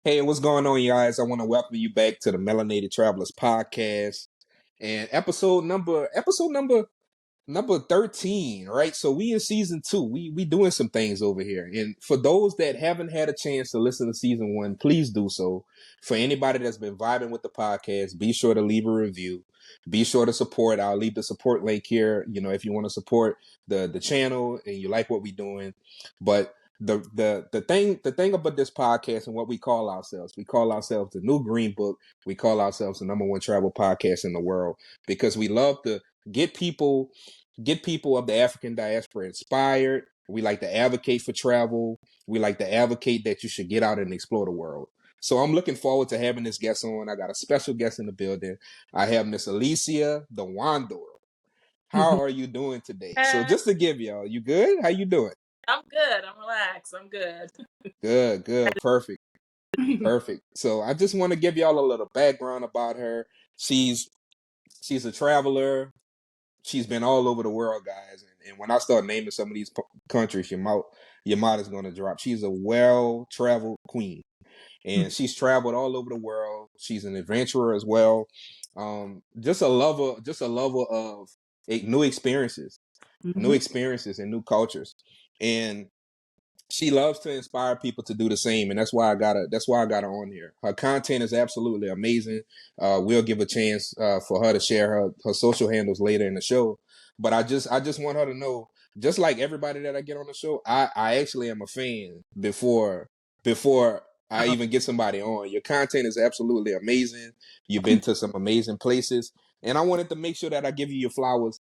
Hey, what's going on, you guys? I want to welcome you back to the Melanated Travelers podcast and episode number 13, right? So we in season 2. We doing some things over here. And for those that haven't had a chance to listen to season 1, please do so. For anybody that's been vibing with the podcast, be sure to leave a review. Be sure to support. I'll leave the support link here, if you want to support the channel and you like what we're doing. But the thing about this podcast and what we call ourselves the New Green Book. We call ourselves the number one travel podcast in the world because we love to get people of the African diaspora inspired. We like to advocate for travel. We like to advocate that you should get out and explore the world. So I'm looking forward to having this guest on. I got a special guest in the building. I have Miss Alicia the Wanderer. How are you doing today? So just to give y'all, you good? How you doing? I'm good. I'm relaxed. I'm good. Good. Perfect. So I just want to give y'all a little background about her. She's a traveler. She's been all over the world, guys. And when I start naming some of these countries, your mouth is going to drop. She's a well-traveled queen, and she's traveled all over the world. She's an adventurer as well. Just a lover of new experiences, and new cultures. And she loves to inspire people to do the same, and that's why I got her on here. Her content is absolutely amazing. We'll give a chance for her to share her social handles later in the show. But I just want her to know, just like everybody that I get on the show, I actually am a fan before I even get somebody on. Your content is absolutely amazing. You've been to some amazing places, and I wanted to make sure that I give you your flowers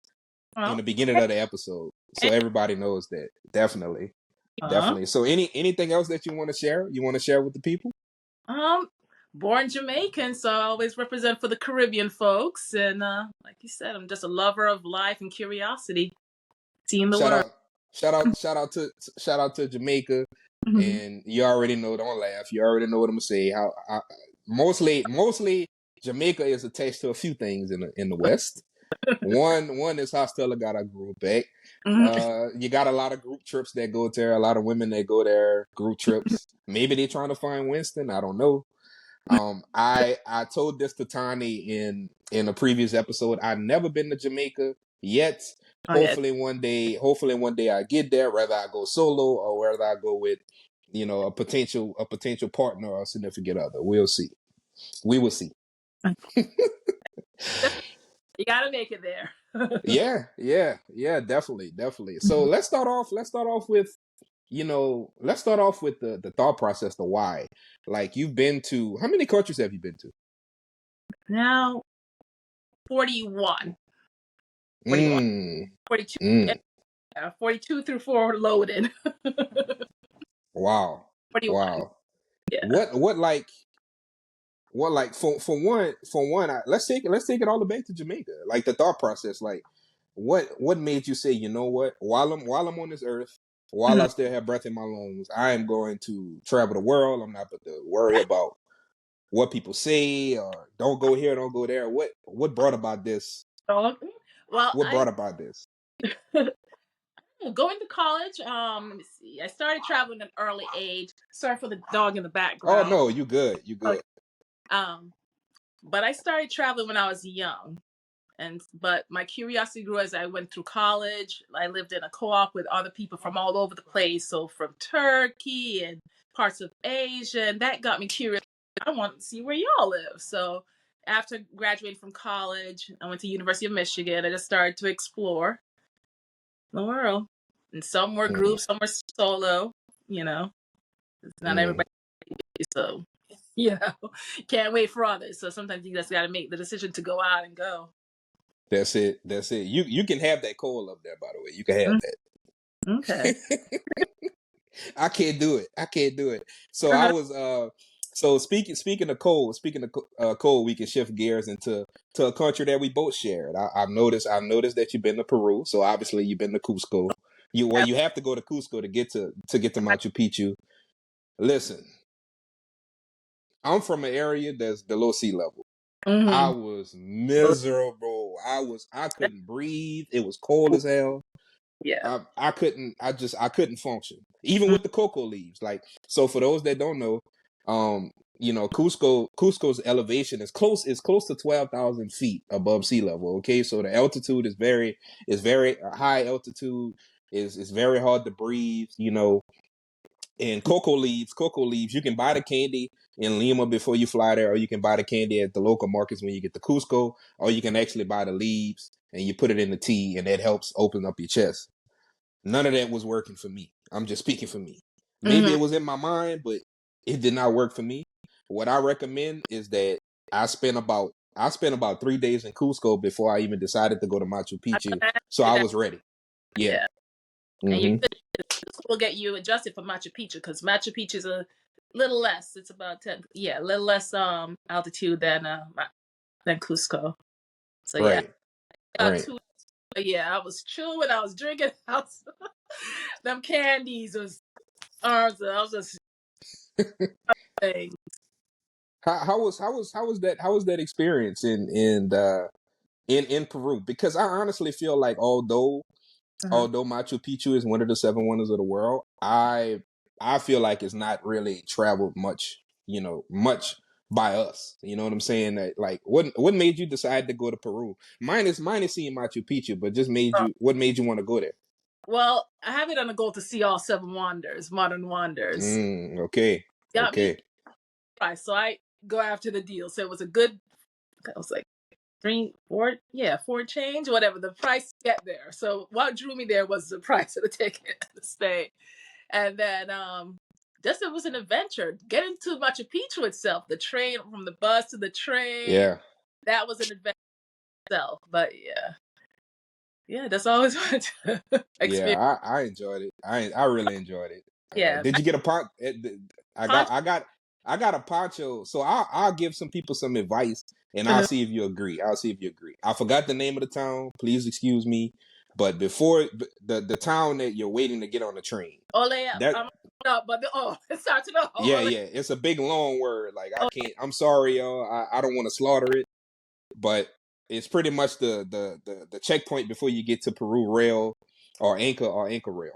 in the beginning of the episode, so everybody knows that. Definitely. So anything else that you want to share? You want to share with the people? Born Jamaican, so I always represent for the Caribbean folks. And like you said, I'm just a lover of life and curiosity. Seeing the world. Shout out to Jamaica. And you already know, don't laugh. You already know what I'm gonna say. Mostly Jamaica is attached to a few things in the West. One is Hostel got a group back. You got a lot of group trips that go there, a lot of women that go there, group trips. Maybe they're trying to find Winston. I don't know. I told this to Tani in a previous episode. I've never been to Jamaica yet. Hopefully one day I get there, whether I go solo or whether I go with, a potential partner or a significant other. We'll see. We will see. You gotta make it there. Yeah, definitely. So let's start off with the thought process, the why. Like, you've been to, how many countries have you been to? Now 41. 42. 42 through 4 loaded. Wow. 41. Wow. Yeah. What like for one, let's take it all the way back to Jamaica. Like, the thought process, like what made you say, you know what, while I'm on this earth, while I still have breath in my lungs, I am going to travel the world. I'm not going to worry about what people say or don't go here, don't go there. What brought about this? Well, What brought about this? Going to college, let me see. I started traveling at an early age. Sorry for the dog in the background. Oh no, you good. But I started traveling when I was young, but my curiosity grew as I went through college. I lived in a co-op with other people from all over the place, so from Turkey and parts of Asia, and that got me curious. I want to see where y'all live. So after graduating from college, I went to University of Michigan. I just started to explore the world, and some were groups, some were solo. It's not everybody. So can't wait for others. So sometimes you just got to make the decision to go out and go. That's it. You can have that coal up there, by the way. You can have that. Okay. I can't do it. So I was so speaking of coal, we can shift gears into a country that we both shared. I've noticed that you've been to Peru, so obviously you've been to Cusco. You have to go to Cusco to get to Machu Picchu. Listen, I'm from an area that's below sea level. I was miserable. I couldn't breathe. It was cold as hell. Yeah. I couldn't function. Even with the cocoa leaves. Like, so for those that don't know, Cusco's elevation is close to 12,000 feet above sea level. Okay, so the altitude is very high altitude. Is very hard to breathe. And cocoa leaves. You can buy the candy in Lima before you fly there, or you can buy the candy at the local markets when you get to Cusco, or you can actually buy the leaves and you put it in the tea, and that helps open up your chest. None of that was working for me. I'm just speaking for me. Maybe Mm-hmm. it was in my mind, but it did not work for me. What I recommend is that I spent about 3 days in Cusco before I even decided to go to Machu Picchu. So I was ready. Yeah. Yeah, and you Mm-hmm. will get you adjusted for Machu Picchu because Machu Picchu is a little less. It's about 10, a little less altitude than Cusco. So yeah, Right. got Right. two. Yeah, I was chewing. I was drinking. Them candies was arms. I was just saying. How was that experience in Peru? Because I honestly feel like Uh-huh. although Machu Picchu is one of the seven wonders of the world, I feel like it's not really traveled much by us. You know what I'm saying? That like what made you decide to go to Peru? Mine is seeing Machu Picchu, but what made you want to go there? Well, I have it on the goal to see all seven modern wonders. Okay. Got me Okay. price, so I go after the deal. So it was a good. I was like 4 change, whatever the price to get there. So what drew me there was the price of the ticket to stay, and then just it was an adventure. Getting to Machu Picchu itself, the train from the bus to the train, Yeah. that was an adventure itself. But yeah, that's always wanted to Yeah, experience. I enjoyed it. I really enjoyed it. Yeah, Did you get a pot? I got Ponch- I got I got a poncho. So I'll give some people some advice, and I'll see if you agree. I'll see if you agree. I forgot the name of the town. Please excuse me. But before the town that you're waiting to get on the train, Ole, that I'm up, but it starts to know. yeah, Ole, yeah, it's a big long word. Like I oh, can't. I'm sorry, y'all. I don't want to slaughter it, but it's pretty much the checkpoint before you get to Peru Rail or Anchor Rail.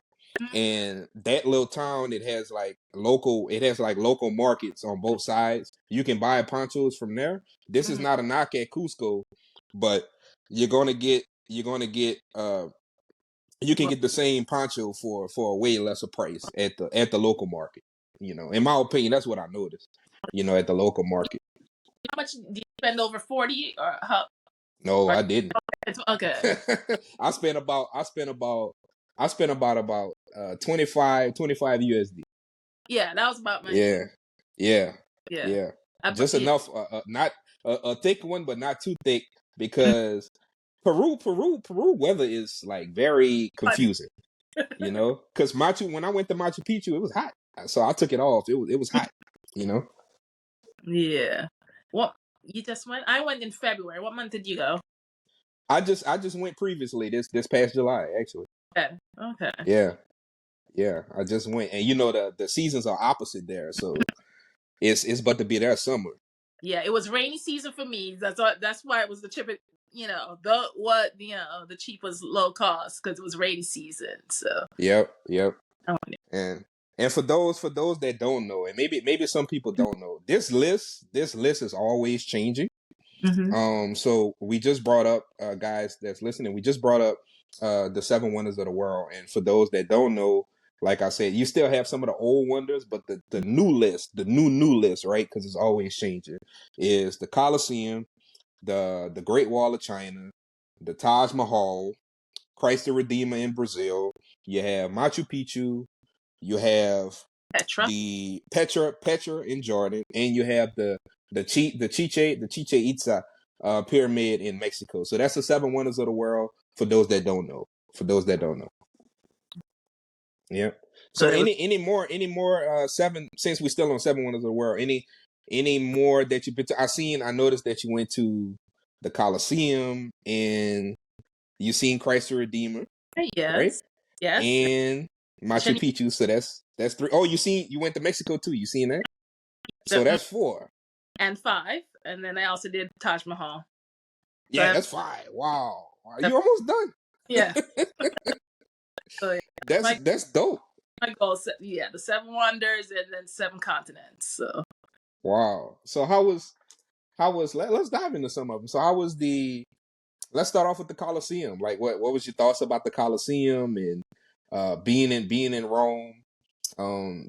And that little town, it has like local markets on both sides. You can buy ponchos from there. This is mhm. not a knock at Cusco, but you can Well, get the same poncho for a way lesser price at the local market. In my opinion, that's what I noticed. At the local market. how much do you spend over 40 or how? No, Or, I didn't. okay, I spent about 25 USD. yeah, that was about my Yeah, yeah, yeah. yeah. I, Just yeah. enough, not a thick one, but not too thick, because Peru weather is like very confusing. Because when I went to Machu Picchu, it was hot, so I took it off. It was hot. You know, Yeah. What you just went? I went in February. What month did you go? I just went previously this past July, actually. Okay. Okay. Yeah, yeah. I just went, and the seasons are opposite there, so it's about to be their summer. Yeah, it was rainy season for me. That's why it was the cheapest. The cheapest low cost because it was rainy season. So. Yep, yep. Oh, And for those that don't know, and maybe some people don't know, this list is always changing. mm-hmm. So we just brought up, guys that's listening, we just brought up the seven wonders of the world. And for those that don't know, like I said, you still have some of the old wonders, but the new list, the new list, right? Because it's always changing, is the Colosseum, the Great Wall of China, the Taj Mahal, Christ the Redeemer in Brazil. You have Machu Picchu. You have Petra. the Petra in Jordan, and you have the Chichen Itza pyramid in Mexico. So that's the seven wonders of the world. For those that don't know. Yeah. So So there was. any more seven, since we're still on seven wonders of the world. Any more that you've been to? I noticed that you went to the Colosseum, and you seen Christ the Redeemer, right? Yes. Yes. And Machu Chichen Picchu. So that's three. Oh, you went to Mexico too. You seen that? So Itza, that's four. and 5, and then I also did Taj Mahal. So I Yeah, have that's five. Wow. seven, You almost done. yeah. So yeah, That's my that's dope. my goal is the 7 wonders and then 7 continents. So Wow. So let's dive into some of them. So how was the let's start off with the Colosseum. Like what was your thoughts about the Colosseum and being in Rome?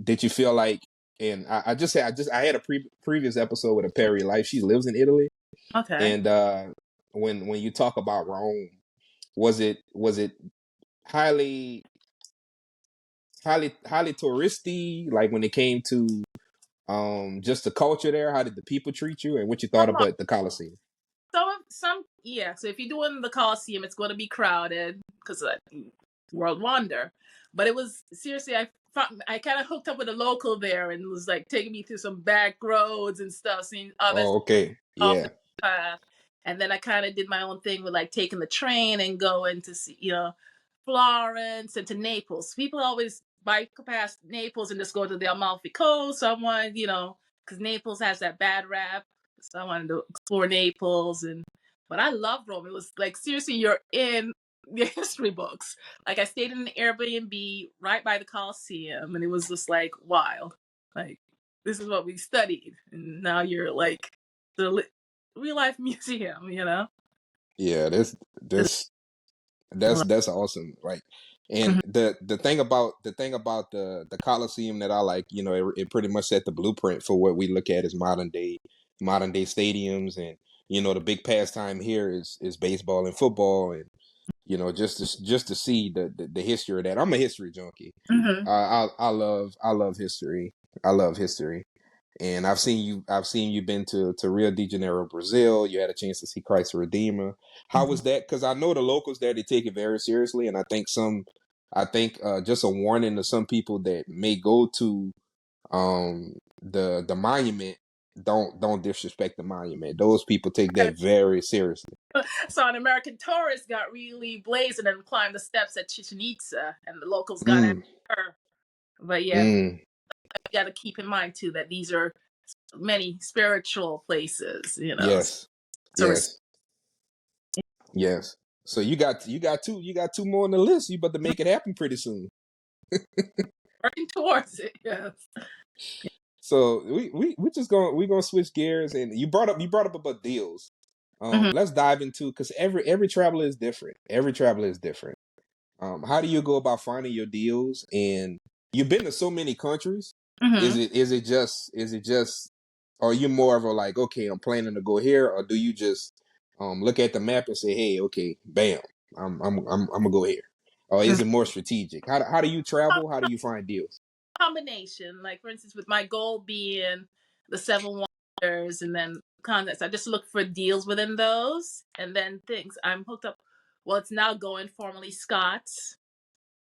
Did you feel like and I had a previous episode with a Perry Life. She lives in Italy. Okay. And when you talk about Rome, was it highly highly touristy, like when it came to just the culture there? How did the people treat you, and what you thought Some, about the Colosseum? yeah. So if you're doing the Colosseum, it's going to be crowded because World Wonder. But it was seriously, I kind of hooked up with a local there and was like taking me through some back roads and stuff, seeing others Oh, okay. off Yeah. the path. And then I kind of did my own thing with like taking the train and going to see, Florence and to Naples. People always bike past Naples and just go to the Amalfi Coast. So I wanted, because Naples has that bad rap. So I wanted to explore Naples but I love Rome. It was like seriously, you're in the history books. Like I stayed in an Airbnb right by the Colosseum, and it was just like wild. Like this is what we studied, and now you're like the real life museum. Yeah, that's awesome. Like, and Mhm, the thing about the Coliseum that I like, it pretty much set the blueprint for what we look at as modern day stadiums, and the big pastime here is baseball and football, and just to see the history of that. I'm a history junkie. mhm, I love history. I love history. And I've seen you been to Rio de Janeiro, Brazil. You had a chance to see Christ the Redeemer. How mhm. was that? Because I know the locals there, they take it very seriously, and I think just a warning to some people that may go to the monument. Don't disrespect the monument. Those people take that very seriously. So an American tourist got really blazing and climbed the steps at Chichen Itza, and the locals got at Mm, her. But yeah, mm, you got to keep in mind too that these are many spiritual places. yes, So we're yes, yes. So you got two more on the list. You about to make it happen pretty soon. working towards it. Yes. So we're gonna switch gears, and you brought up about deals. Hmm. Let's dive into, because every traveler is different. Every traveler is different. How do you go about finding your deals? And you've been to so many countries. Hmm. Is it just are you more of a like, okay, I'm planning to go here, or do you just look at the map and say, hey, okay, bam, I'm gonna go here? Or is it more strategic? How do you travel? How do you find deals? Combination, like for instance, with my goal being the seven wonders, and then context, I just look for deals within those, and then things I'm hooked up. Well, it's now going formally Scott's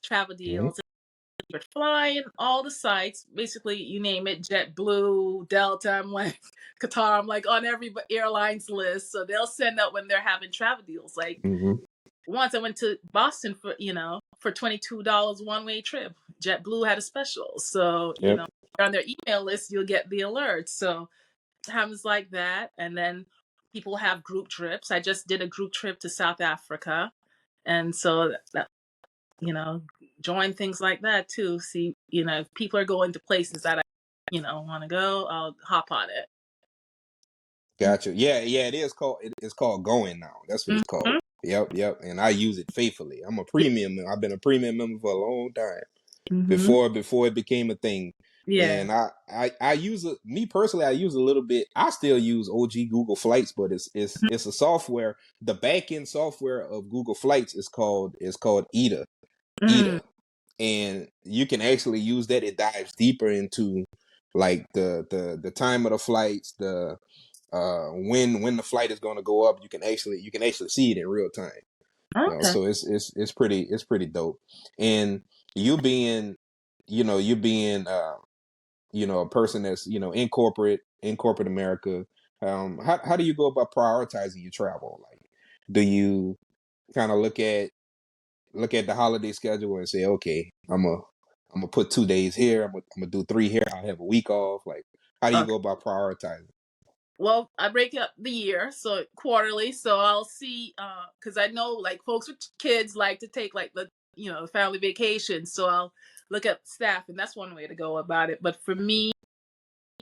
travel Mhm. deals. You're flying all the sites, basically you name it, JetBlue, Delta. I'm like Qatar. I'm like on every airline's list, so they'll send out when they're having travel deals. Like Mhm. once I went to Boston for $22 one way trip. JetBlue had a special, so Yep. on their email list you'll get the alerts. So times like that, and then people have group trips. I just did a group trip to South Africa, and so that you know join things like that too. See, if people are going to places that I want to go, I'll hop on it. Gotcha. Yeah, yeah. It's called Going now. That's what it's called. Hmm. Yep, yep. And I use it faithfully. I'm a premium. I've been a premium member for a long time Hmm. before it became a thing. Yeah. And I use it. Me personally, I use a little bit. I still use OG Google Flights, but it's a software. The back end software of Google Flights is called ETA. Mm-hmm. ETA, and you can actually use that. It dives deeper into like the time of the flights, the when the flight is going to go up. You can actually see it in real time. Okay. So it's pretty dope. And you being you being a person that's in corporate America. How do you go about prioritizing your travel? Like, do you kind of look at the holiday schedule and say, okay, I'm gonna put 2 days here. I'm gonna do 3 here. I'll have a week off. Like, how do you Okay. go about prioritizing? Well, I break up the year, so quarterly. So I'll see, because I know like folks with kids like to take like the family vacation. So I'll look at staff, and that's one way to go about it. But for me,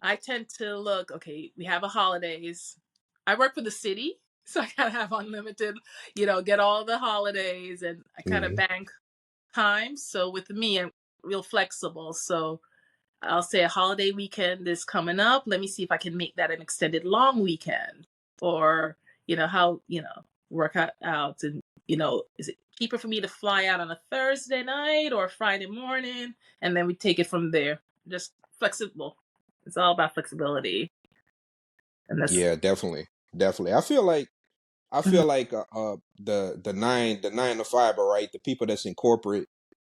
I tend to look, okay, we have a holidays. I work for the city, so I gotta have unlimited, get all the holidays, and I kind of Hmm. bank time. So with me, I'm real flexible. So I'll say a holiday weekend is coming up. Let me see if I can make that an extended long weekend. Or, how, work out. And, is it cheaper for me to fly out on a Thursday night or Friday morning? And then we take it from there. Just flexible. It's all about flexibility. And that's, Yeah, definitely, definitely. I Mhm, feel like the 9 to 5, right? The people that's in corporate,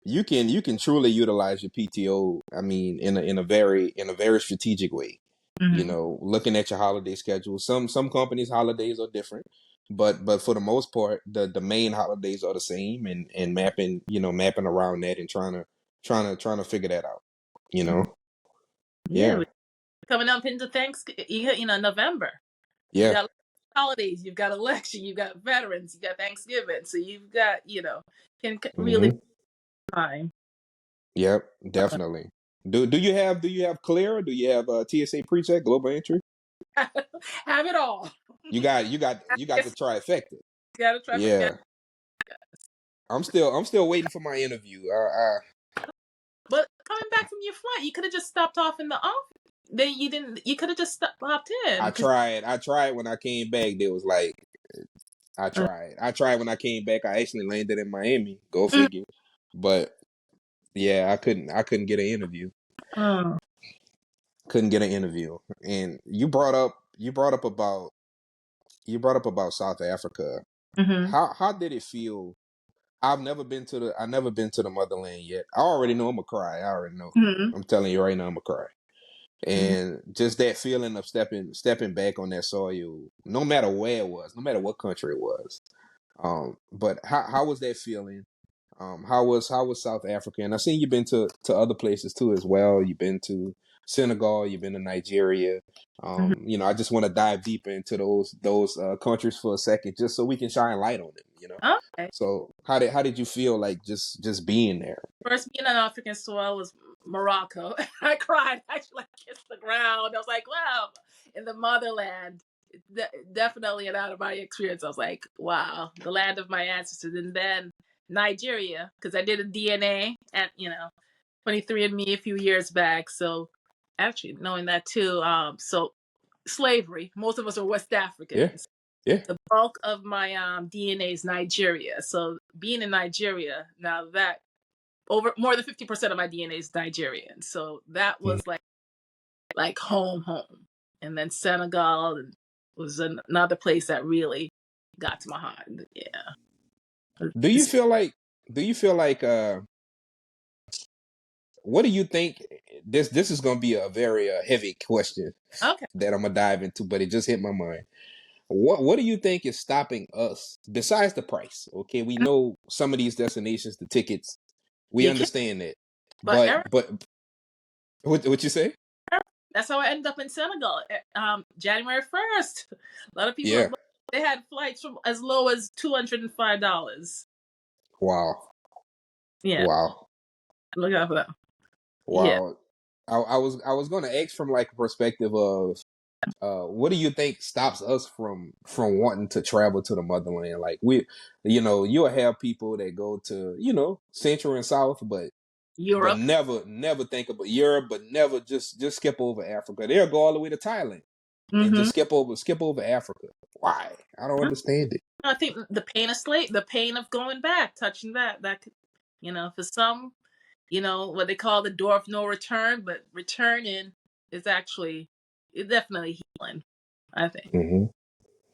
you can truly utilize your PTO. I mean, in a very strategic way. mhm. Looking at your holiday schedule. Some companies' holidays are different, but for the most part, the main holidays are the same, and mapping around that and trying to figure that out. You know, Yeah, yeah, we're coming up into Thanksgiving, November. You yeah, got holidays, you've got election, you've got veterans, you got Thanksgiving. So you've got, really hmm, time. yep, definitely. Do you have clear? Do you have TSA PreCheck, global entry? Have it all. You got the Yes, trifecta. you got to try for get. Yeah, I'm still waiting for my interview. But coming back from your flight, you could have just stopped off in the office. Then you didn't. You could have just popped in I because. tried. I tried when I came back. They was like, I tried. I tried when I came back. I actually landed in Miami. Go figure. But yeah, I couldn't get an interview. Oh. Couldn't get an interview. And you brought up about South Africa. Mm-hmm. How did it feel? I've never been to the motherland yet. I already know I'm gonna cry. I already know. Mm-hmm. I'm telling you right now, I'm gonna cry. Mm-hmm. And just that feeling of stepping back on that soil, no matter where it was, no matter what country it was. But how was that feeling? How was South Africa? And I seen you've been to other places too as well. You've been to Senegal. You've been to Nigeria. Mm-hmm. I just want to dive deeper into those countries for a second, just so we can shine light on them. Okay. So how did you feel like just being there? First being on African soil was Morocco. I cried. I actually kissed the ground. I was like, wow, in the motherland. Definitely an out of my experience. I was like, wow, the land of my ancestors. And then Nigeria, because I did a DNA at, 23andMe a few years back. So actually knowing that too. So slavery, most of us are West Yeah, Africans. yeah. The bulk of my DNA is Nigeria. So being in Nigeria, now that over more than 50% of my DNA is Nigerian. So that Mm. was like home. And then Senegal was another place that really got to my heart. Yeah. Do you It's feel like? Do you feel like? What do you think? This is gonna be a very heavy question okay. that I'm gonna dive into, but it just hit my mind. What do you think is stopping us besides the price? Okay, we know some of these destinations, the tickets, we You can understand that, but Eric, but what you say? that's how I ended up in Senegal. January 1st. A lot of people Yeah, they had flights from as low as $205. wow, Yeah. wow, Look out for that. Yeah. wow. I was gonna ask from like a perspective of what do you think stops us from wanting to travel to the motherland? Like you'll have people that go to Central and South, but Europe. never think about Europe, but never just skip over Africa. They'll go all the way to Thailand and Mm-hmm. just skip over Africa. Why? I don't understand it. I think the pain of going back, touching that could, for some, what they call the door of no return, but returning is actually, it's definitely healing, I think, Hmm.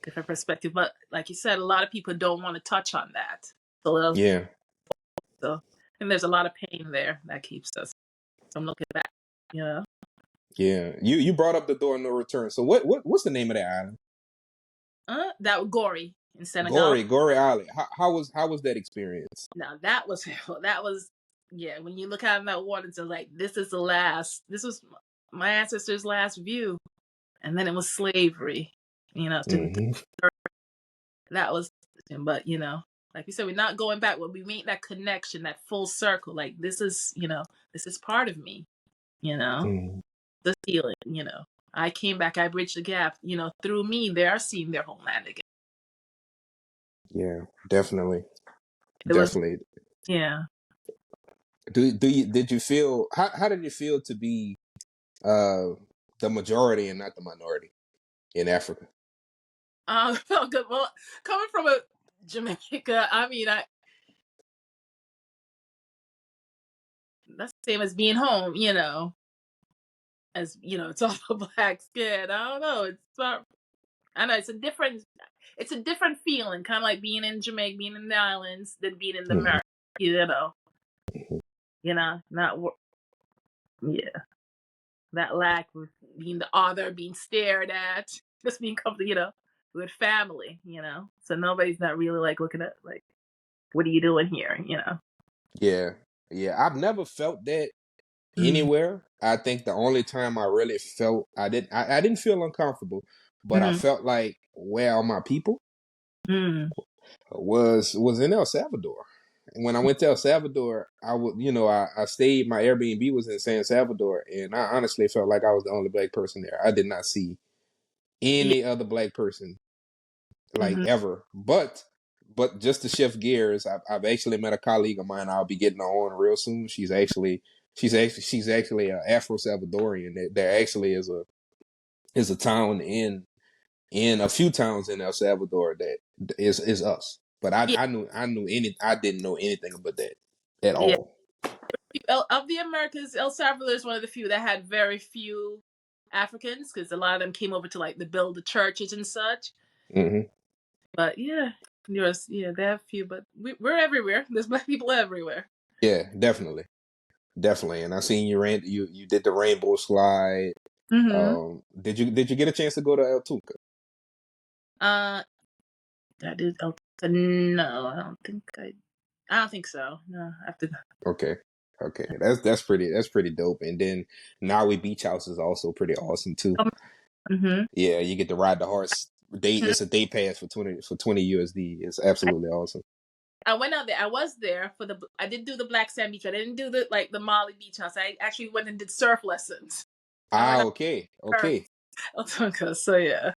different perspective. But like you said, a lot of people don't want to touch on that. So, Yeah, so and there's a lot of pain there that keeps us from looking back, you know. yeah. You brought up the door of no return. So what's the name of that island? That was gory in Senegal. Gory Island. How was that experience? Now that was that was yeah. When you look out in that water, it's like this is the last. This was my ancestors' last view, and then it was slavery. Hmm. That was. But like you said, we're not going back. When we make that connection, that full circle, like this is part of me. You know. Hmm. the feeling, I came back, I bridged the gap, through me, they are seeing their homeland again. Yeah, definitely, It was, definitely. yeah. Did you feel how did it feel to be uh the majority and not the minority in Africa? Felt good. Well, coming from a Jamaica, I mean, that's the same as being home, as it's all black skin. I don't know. I know it's a different feeling, kind of like being in Jamaica, being in the islands, than being in the Mhm. America. Not yeah, that lack of being the other, being stared at, just being comfortable, with family, So nobody's not really like looking at like, what are you doing here. Yeah, yeah. I've never felt that Mm. anywhere. I think the only time I really felt I didn't feel uncomfortable, but I Mm. felt like where are my people Mm. was in El Salvador. And when I went to El Salvador, I stayed. My Airbnb was in San Salvador, and I honestly felt like I was the only black person there. I did not see Yeah. any other black person like Hmm. ever. But just to shift gears, I've actually met a colleague of mine. I'll be getting her on real soon. She's actually an Afro Salvadorian. There actually is a town in a few towns in El Salvador that is us. But Yeah. I didn't know anything about that at Yeah. all. Of the Americas, El Salvador is one of the few that had very few Africans, because a lot of them came over to like build the churches and such. Hmm. But yeah, they have few, but we're everywhere. There's black people everywhere. Yeah, definitely, definitely. And I seen you did the rainbow slide. Mm-hmm. Did you get a chance to go to El Tunca? Uh, that is. No, I don't think so. No, I have to. Okay. Okay. That's pretty dope. And then Naui Beach House is also pretty awesome too. Mm-hmm. Yeah, you get to ride the horse. It's a day pass for 20 USD. It's absolutely awesome. I went out there. I was there for the. I did do the Black Sand Beach. I didn't do the Molly Beach House. I actually went and did surf lessons. I went Ah, out okay. there. Okay. So yeah,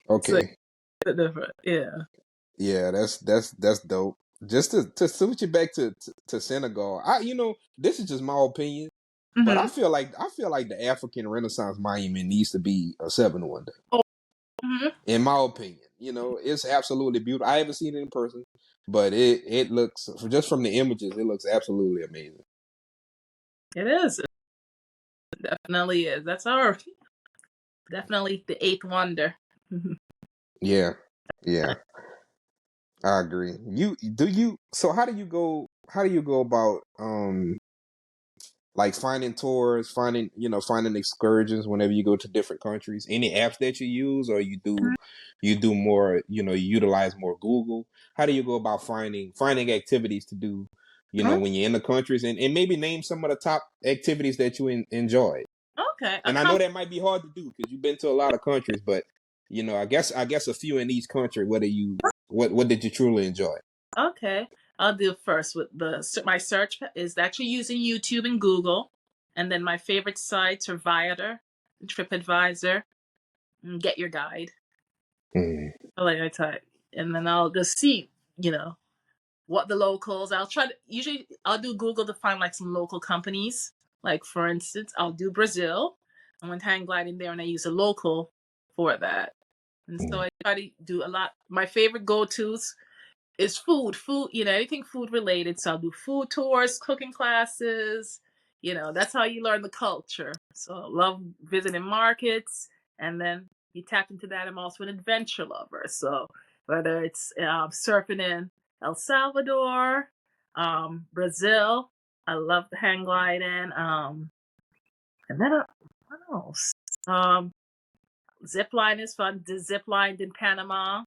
so Okay. different. Yeah. Yeah, that's dope. Just to switch it back to Senegal. This is just my opinion, but Mm-hmm. I feel like the African Renaissance Monument needs to be a seven wonder. Oh. Mm-hmm. In my opinion. It's absolutely beautiful. I haven't seen it in person, but it looks just from the images, it looks absolutely amazing. It is. It definitely is. That's our definitely the eighth wonder. Mhm. Yeah, yeah, I agree. So how do you go about like finding tours, finding excursions whenever you go to different countries? Any apps that you use, or you do more, you utilize more Google? How do you go about finding activities to do, when you're in the countries, and maybe name some of the top activities that you enjoy? Okay. And I know that might be hard to do because you've been to a lot of countries, but I guess a few in each country. What did you truly enjoy? Okay. I'll do first with my search is actually using YouTube and Google, and then my favorite sites are Viator, TripAdvisor, and Get Your Guide. Mm, I type, and then I'll just see, what the locals. Usually I'll do Google to find like some local companies. Like for instance, I'll do Brazil. I went hang gliding there, and I use a local for that. And so mm, I try to do a lot. My favorite go tos is food, anything food related. So I'll do food tours, cooking classes. That's how you learn the culture. So I love visiting markets, and then you tap into that. I'm also an adventure lover. So whether it's surfing in El Salvador, Brazil, I love the hang gliding. And then what else? Zip line is fun. The zip lined in Panama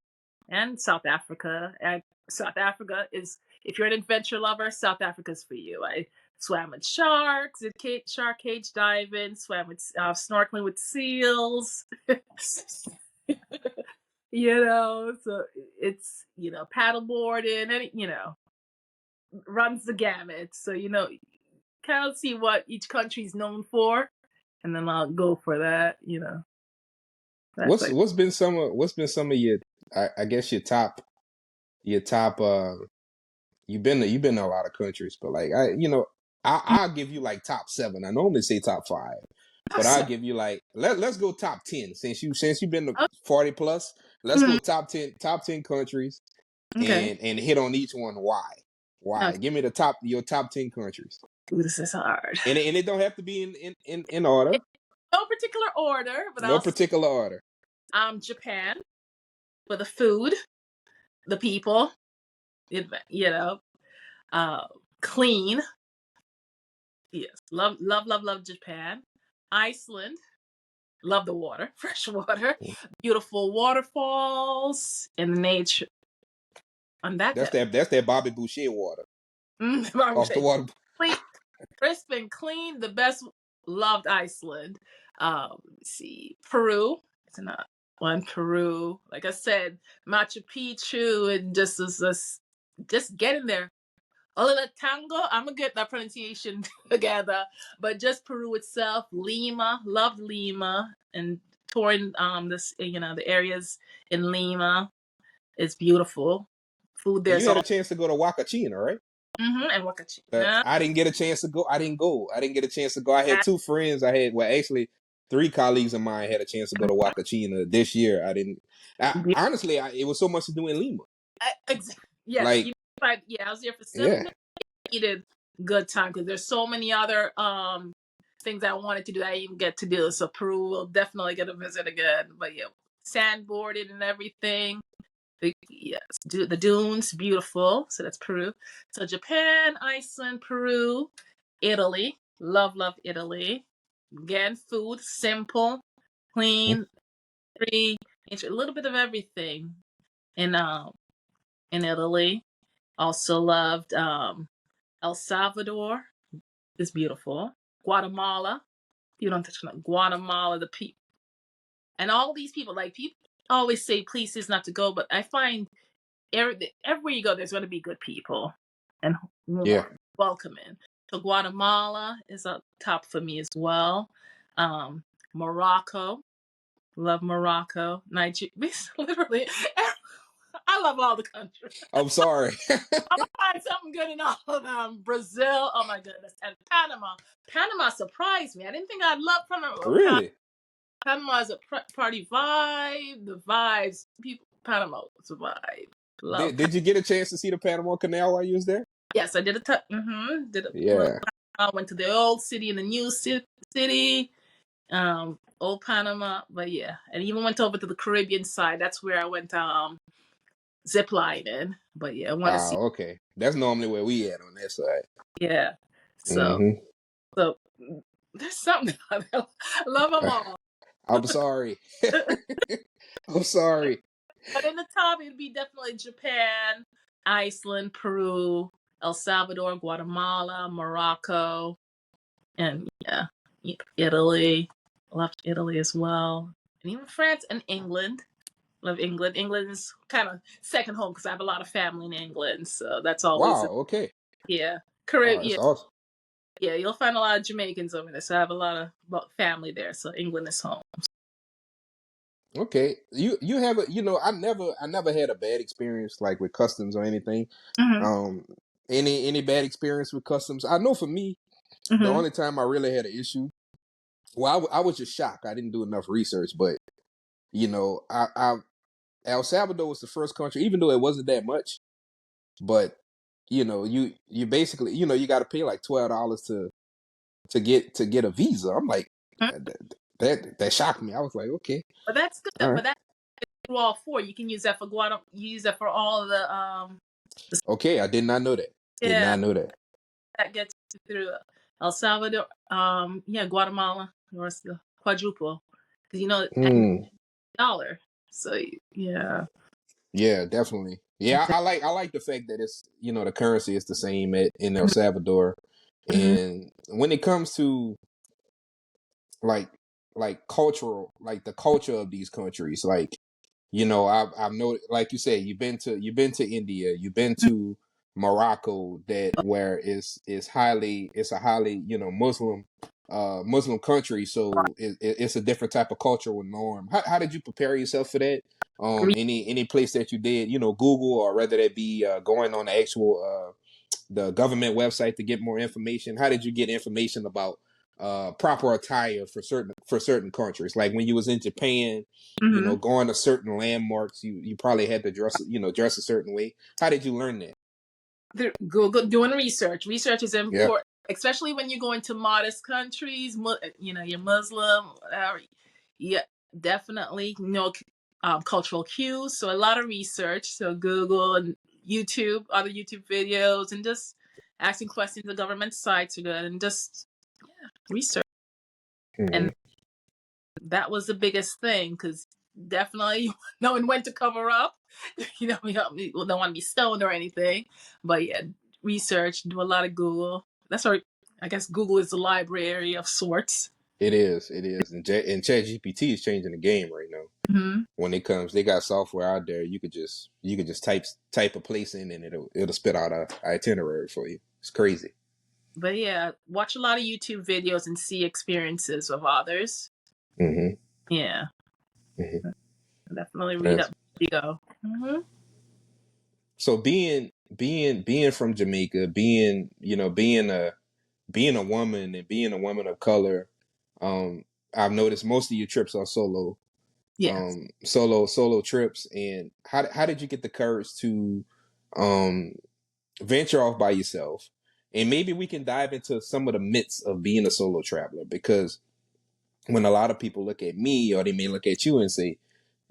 and South Africa. And South Africa is, if you're an adventure lover, South Africa's for you. I swam with sharks, did shark cage diving, swam with snorkeling with seals. So it's paddleboarding, and runs the gamut. So kind of see what each country's known for, and then I'll go for that. That's like What's been some of your, I guess your top you've been to a lot of countries, but like I'll give you like top 7. I normally say top 5, but I'll give you like let's go top 10 since you've been to 40 plus. Let's go top 10 countries okay. and hit on each one. Why? Okay. Give me your top 10 countries, Ooh, this is hard. and it don't have to be in order, No particular order, but no particular order. Japan for the food, the people, clean. Yes, love Japan. Iceland, love the water, fresh water, beautiful waterfalls, and the nature. On that, That's that Bobby Boucher water off the water. clean, crisp and clean. The best. Loved Iceland. Let's see, Peru. It's not one. Peru. Like I said, Machu Picchu, and just getting there. A little tango. I'm gonna get that pronunciation together, but just Peru itself. Lima, loved Lima, and touring the areas in Lima. It's beautiful. Food And there's you had all. a chance to go to Huacachina, right? And Wakachina. I didn't get a chance to go. I didn't go. I didn't get a chance to go. I had 2 friends. Actually 3 colleagues of mine had a chance to go to Huacachina this year. I didn't. Honestly, it was so much to do in Lima. Yes, Like, I was there for 7 yeah. days. Needed good time because there's so many other things I wanted to do that I didn't get to do. So Peru will definitely get a visit again. But yeah, sandboarding and everything. Yes, the dunes, beautiful. So that's Peru. So Japan, Iceland, Peru, Italy. Love Italy. Again, food, simple, clean, free, a little bit of everything in Italy. Also loved El Salvador. It's beautiful. Guatemala. You don't touch on Guatemala, the people. And all these people, like people always say places not to go, but I find everywhere you go, there's going to be good people and Yeah. welcoming. So Guatemala is up top for me as well. Morocco, love Morocco. Nigeria, literally, I love all the countries. I'm sorry. I'll find something good in all of them. Brazil, oh my goodness, and Panama. Panama surprised me. I didn't think I'd love Panama. Really? Panama is a party vibe. The vibes, people. Panama is a vibe. Love. Did you get a chance to see the Panama Canal while you was there? Yes, I did Yeah. I went to the old city and the new city, old Panama. But yeah, and even went over to the Caribbean side. That's where I went zip lining. But yeah, I want to see. Okay. That's normally where we at on that side. Yeah. So there's something about it. Love them all. I'm sorry. I'm sorry. But in the top, it'd be definitely Japan, Iceland, Peru, El Salvador, Guatemala, Morocco, and yeah, Italy. Loved Italy as well, and even France and England. Love England. England is kind of second home because I have a lot of family in England, so that's always Okay. Yeah, Oh, that's awesome. Yeah, you'll find a lot of Jamaicans over there, so I have a lot of family there. So England is home. Okay, you have I never had a bad experience like with customs or anything. Any bad experience with customs? I know for me, the only time I really had an issue, well, I was just shocked. I didn't do enough research, but El Salvador was the first country, even though it wasn't that much, but you basically you got to pay like $12 to get a visa. I'm like, that shocked me. I was like, okay, But that's good. all right. But that's through all 4. You can use that for Guatemala. You use that for all the Okay, I did not know that. Did not know that. That gets you through El Salvador. Guatemala, or the quadruple, because dollar. So yeah. Yeah, definitely. Yeah, I like the fact that it's the currency is the same in El Salvador, and when it comes to like cultural, like the culture of these countries, like I've noticed, like you said, you've been to India, you've been to Morocco, that where it's a highly Muslim Muslim country, so it's a different type of cultural norm. How did you prepare yourself for that? Any place that you did, Google, or whether that be going on the actual the government website to get more information? How did you get information about proper attire for certain countries? Like when you was in Japan, Mm-hmm. going to certain landmarks, you probably had to dress a certain way. How did you learn that? Google, doing research. Research is Yeah. important, especially when you go into modest countries. You're Muslim. Yeah, definitely cultural cues. So a lot of research. So Google and YouTube, other YouTube videos, and just asking questions. The government sites are good, and just research. Mm-hmm. And that was the biggest thing, because definitely knowing when to cover up. We don't want to be stoned or anything, but yeah, research, do a lot of Google. That's our, I guess Google is the library of sorts. It is, and ChatGPT is changing the game right now. Mm-hmm. When it comes, they got software out there. You could just type a place in, and it'll spit out a itinerary for you. It's crazy. But yeah, watch a lot of YouTube videos and see experiences of others. Mm-hmm. Yeah, Mm-hmm. definitely read up. Go. Mm-hmm. So being from Jamaica, being a woman and being a woman of color, I've noticed most of your trips are solo, Yes. solo trips. And how did you get the courage to venture off by yourself? And maybe we can dive into some of the myths of being a solo traveler, because when a lot of people look at me, or they may look at you and say,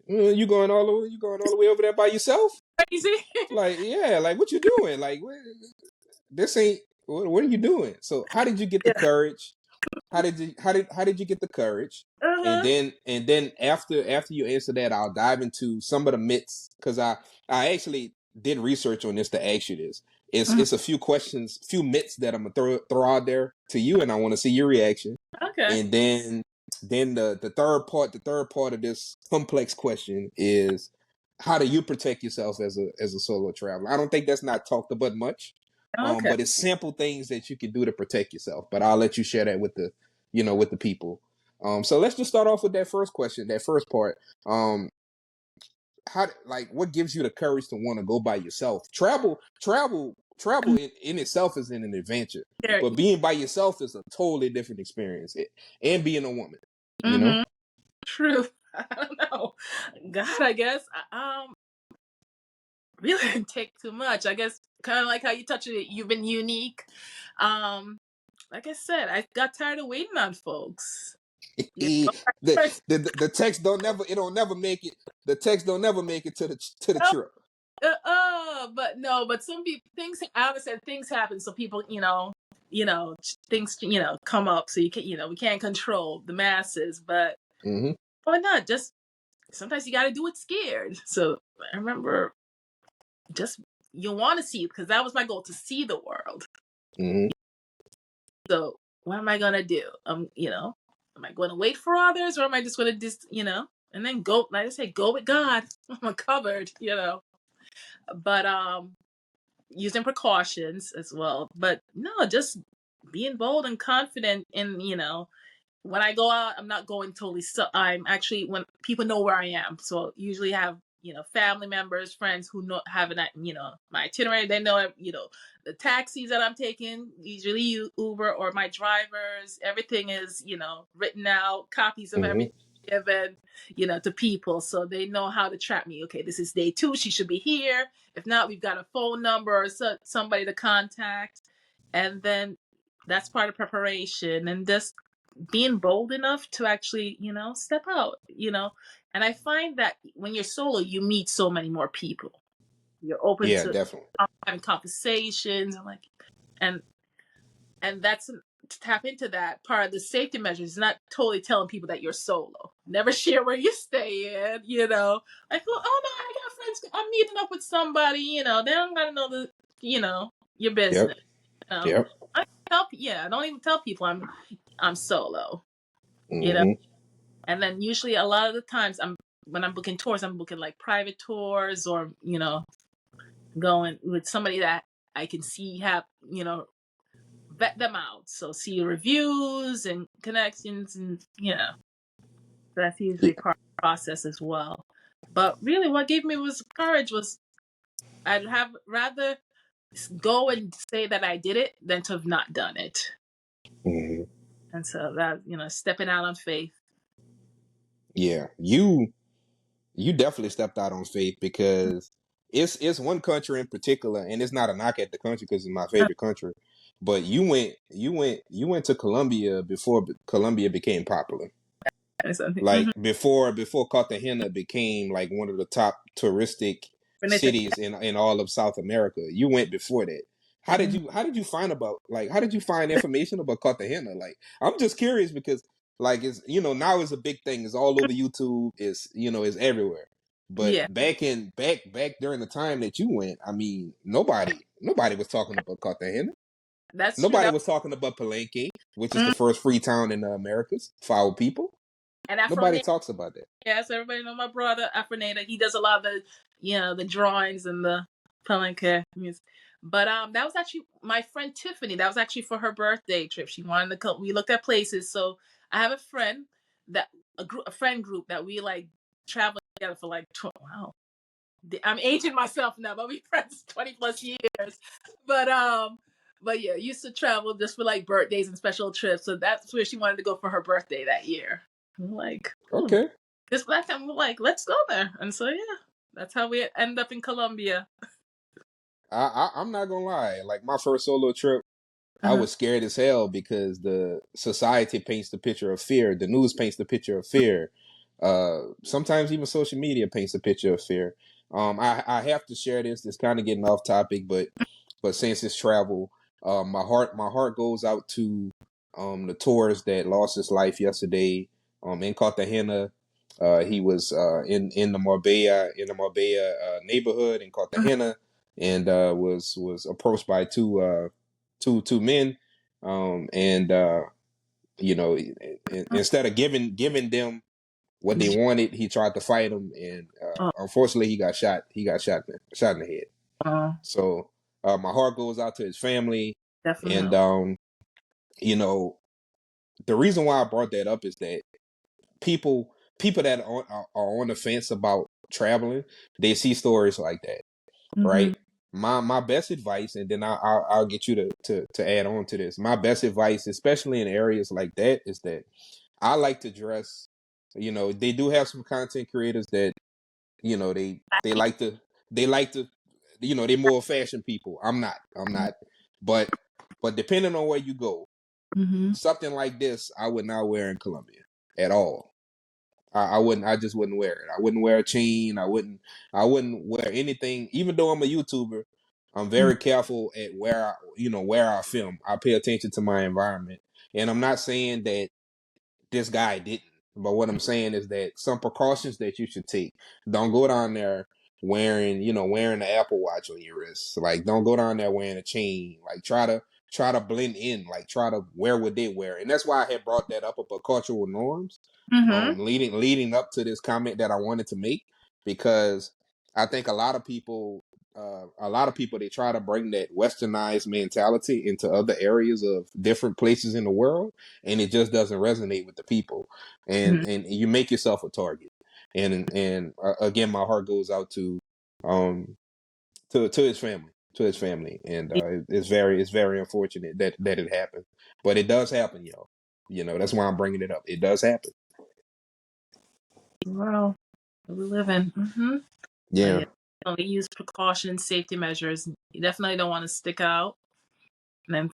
you going all the way over there by yourself? Crazy. Like, yeah, like what you doing? Like, this ain't. What are you doing? So, how did you get the Yeah. courage? How did you get the courage? And Uh-huh. then after you answer that, I'll dive into some of the myths, because I actually did research on this to ask you this. Mhm. It's a few myths that I'm gonna throw out there to you, and I want to see your reaction. Okay. And then the third part of this complex question is, how do you protect yourself as a solo traveler? I don't think that's not talked about much. Okay. But it's simple things that you can do to protect yourself. But I'll let you share that with the people. So let's just start off with that first question, that first part. What gives you the courage to want to go by yourself? Travel in itself is an adventure, There. but being by yourself is a totally different experience. And being a woman, you know. Mm-hmm. True. I don't know. God, I guess. Really didn't take too much. I guess kind of like how you touched it. You've been unique. Um, like I said, I got tired of waiting on folks. You know, The text don't never it don't never make it. The text don't never make it to the trip. but no, but some people things. I always said things happen, so people, things, come up. So you can, we can't control the masses, but Mm-hmm. why not? Just sometimes you got to do it scared. So I remember, just you want to see it, because that was my goal, to see the world. Mm-hmm. So what am I gonna do? Am I going to wait for others, or am I just going to and then go? Like I say, go with God. I'm covered, But using precautions as well. But no, just being bold and confident in, when I go out, I'm not going totally. So I'm actually, when people know where I am. So usually have, family members, friends who know, have an, my itinerary. They know, the taxis that I'm taking, usually Uber or my drivers. Everything is, written out, copies of Mm-hmm. everything given, to people, so they know how to track me. Okay, this is day 2. She should be here. If not, we've got a phone number or somebody to contact, and then that's part of preparation, and just being bold enough to actually, step out, And I find that when you're solo, you meet so many more people. You're open Yeah, to definitely. having conversations, and that's to tap into that part of the safety measures. Is not totally telling people that you're solo. Never share where you stay in, Like, oh no, I got friends. I'm meeting up with somebody, They don't gotta know your Yep. business. You know, Yep. I don't even tell people I'm solo. You know, Mm-hmm. and then usually a lot of the times when I'm booking tours, I'm booking like private tours, or going with somebody that I can see have vet them out. So see reviews and connections, and that's usually part of the process as well. But really, what gave me was courage was I'd have rather go and say that I did it than to have not done it. Mhm. And so that stepping out on faith. Yeah, you definitely stepped out on faith because it's one country in particular, and it's not a knock at the country because it's my favorite country. But you went to Colombia before Colombia became popular. Like Mm-hmm. before Cartagena became like one of the top touristic cities in all of South America. You went before that. How did you find about like how did you find information about Cartagena? Like I'm just curious because like it's now it's a big thing. It's all over YouTube. It's everywhere. But Yeah, back during the time that you went, I mean nobody was talking about Cartagena. that's true. Nobody was talking about Palenque, which is the Mm, first free town in the Americas for our people. and Nobody Afronate, talks about that. yes, everybody know my brother Afronate. He does a lot of the drawings and the palanque music. But that was actually my friend Tiffany. That was actually for her birthday trip. She wanted to come. We looked at places. So I have a friend that a friend group that we like travel together for like wow. I'm aging myself now, but we friends 20 plus years. But yeah, used to travel just for like birthdays and special trips. So that's where she wanted to go for her birthday that year. I'm like, ooh. Okay. This black time we're like, let's go there. And so yeah, that's how we end up in Colombia. I'm not gonna lie. Like my first solo trip, I Uh-huh. was scared as hell because the society paints the picture of fear. The news paints the picture of fear. Sometimes even social media paints a picture of fear. I have to share this. It's kind of getting off topic, but since it's travel, my heart goes out to the tourist that lost his life yesterday in Cartagena. He was in the Marbella neighborhood in Cartagena, and was approached by two men, and instead of giving them what they wanted, he tried to fight them, and Oh, unfortunately, he got shot. He got shot in the head. oh, So my heart goes out to his family, and definitely. you know, the reason why I brought that up is that people that are on the fence about traveling, they see stories like that, Mm-hmm. right? My best advice, and then I'll get you to add on to this. My best advice, especially in areas like that, is that I like to dress. They do have some content creators that they like to they're more fashion people. I'm not, but depending on where you go, Mm-hmm. something like this I would not wear in Colombia at all. I wouldn't. I just wouldn't wear it. I wouldn't wear a chain. I wouldn't wear anything. Even though I'm a YouTuber, I'm very careful at where I film. I pay attention to my environment, and I'm not saying that this guy didn't. But what I'm saying is that some precautions that you should take. Don't go down there wearing the Apple Watch on your wrist. Like, don't go down there wearing a chain. Like, try to blend in. Like, try to wear what they wear. And that's why I had brought that up about cultural norms, Mm-hmm. leading up to this comment that I wanted to make, because I think a lot of people, they try to bring that westernized mentality into other areas of different places in the world, and it just doesn't resonate with the people, Mm-hmm. and you make yourself a target. And again, my heart goes out um to his family, and it's very unfortunate that it happened, but it does happen, yo. That's why I'm bringing it up. It does happen. Wow, we live in. Mm-hmm. But Yeah. yeah, definitely use precautions, safety measures. You definitely don't want to stick out. And then,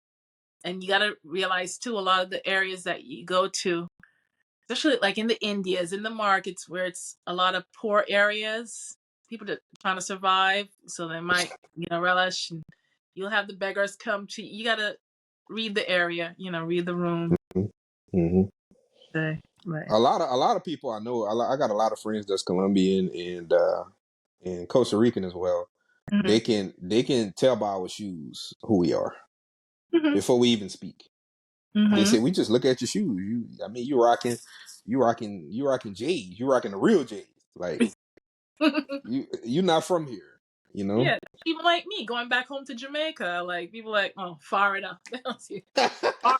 and you got to realize too, a lot of the areas that you go to, especially like in the Indias, in the markets where it's a lot of poor areas, people that trying to survive, so they might, relish. And you'll have the beggars come to you. You got to read the area, read the room. Hmm. Right. A lot of people I know. I got a lot of friends that's Colombian and Costa Rican as well. Mm-hmm. They can tell by our shoes who we are Mm-hmm. before we even speak. They Mm-hmm. say we just look at your shoes. I mean, you rocking J's. You rocking the real J's. Like you're not from here. You know. Yeah, people like me going back home to Jamaica. Like people like, oh, far enough. They don't see far,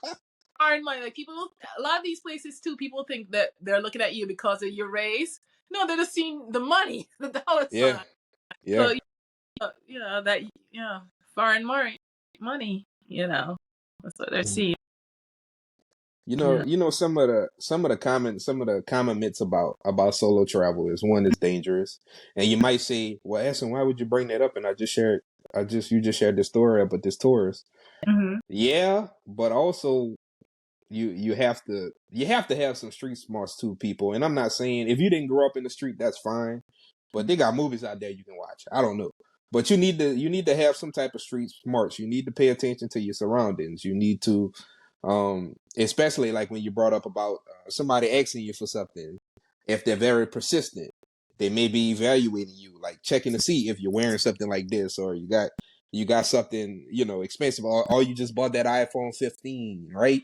foreign money. Like people, a lot of these places too. People think that they're looking at you because of your race. No, they're just seeing the money, the dollar Yeah, sign. yeah. So that foreign money. That's what they're Mhm. seeing. Yeah. Some of the common myths about solo travel is one is dangerous, and you might say, "Well, Essen, why would you bring that up?" And you just shared this story about this tourist. Mm-hmm. Yeah, but also you have to have some street smarts too, people. And I'm not saying if you didn't grow up in the street, that's fine. But they got movies out there you can watch. I don't know. But you need to have some type of street smarts. You need to pay attention to your surroundings. You need to especially like when you brought up about somebody asking you for something, if they're very persistent, they may be evaluating you, like checking to see if you're wearing something like this or you got something, expensive, or you just bought that iPhone 15, right?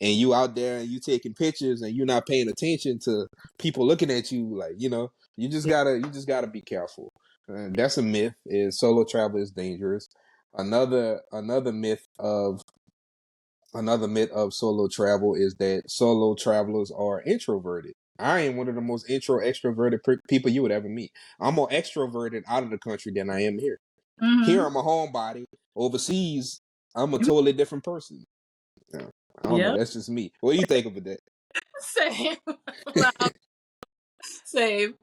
And you out there and you taking pictures and you're not paying attention to people looking at you, like, you just gotta be careful. That's a myth, is solo travel is dangerous. Another myth of solo travel is that solo travelers are introverted. I am one of the most extroverted people you would ever meet. I'm more extroverted out of the country than I am here. Here Mm-hmm. I'm a homebody. Overseas, I'm a totally different person. Yeah, I don't know. Yep. That's just me. What do you think of that? Same. Wow. Same.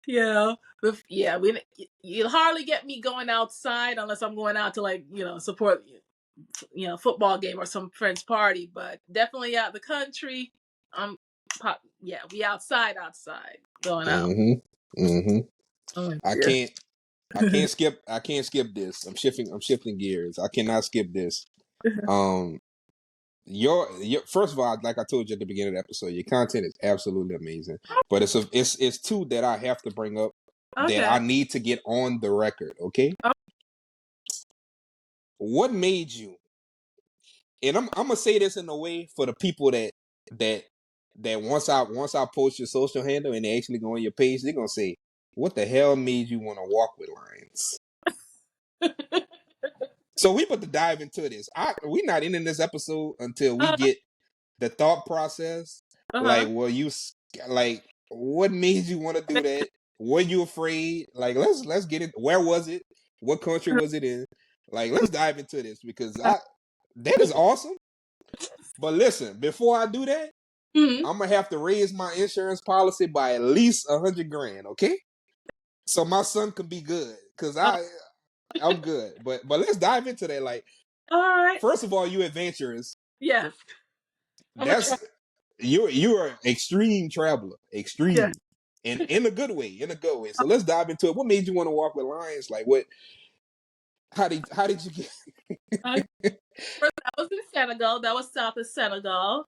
Yeah. Yeah. You'll hardly get me going outside unless I'm going out to support football game or some friend's party. But definitely out the country. Yeah, we outside going out. Mm-hmm. Mm-hmm. Oh I dear. can't. I can't skip this. I'm shifting gears. I cannot skip this. Um, your first of all, like I told you at the beginning of the episode, your content is absolutely amazing. But it's two that I have to bring up that Okay. I need to get on the record. Okay, Oh, what made you? And I'm gonna say this in a way for the people that once I post your social handle and they actually go on your page, they're gonna say, "What the hell made you want to walk with lions?" So we about to dive into this. We're not ending this episode until we uh, get the thought process. uh-huh. Like, like, what made you want to do that? Were you afraid? Like, let's get it. Where was it? What country was it in? Like, let's dive into this because that is awesome. But listen, before I do that, Mhm. I'm gonna have to raise my insurance policy by at least $100,000. Okay, so my son can be good because Oh, I'm good. But let's dive into that. Like, all right. first of all, you adventurous. Yeah. I'm gonna try. That's you're an extreme traveler, Yeah. extreme, and in a good way, in a good way. So let's dive into it. What made you want to walk with lions? Like, what? How did you get? Uh, First, I was in Senegal. That was south of Senegal.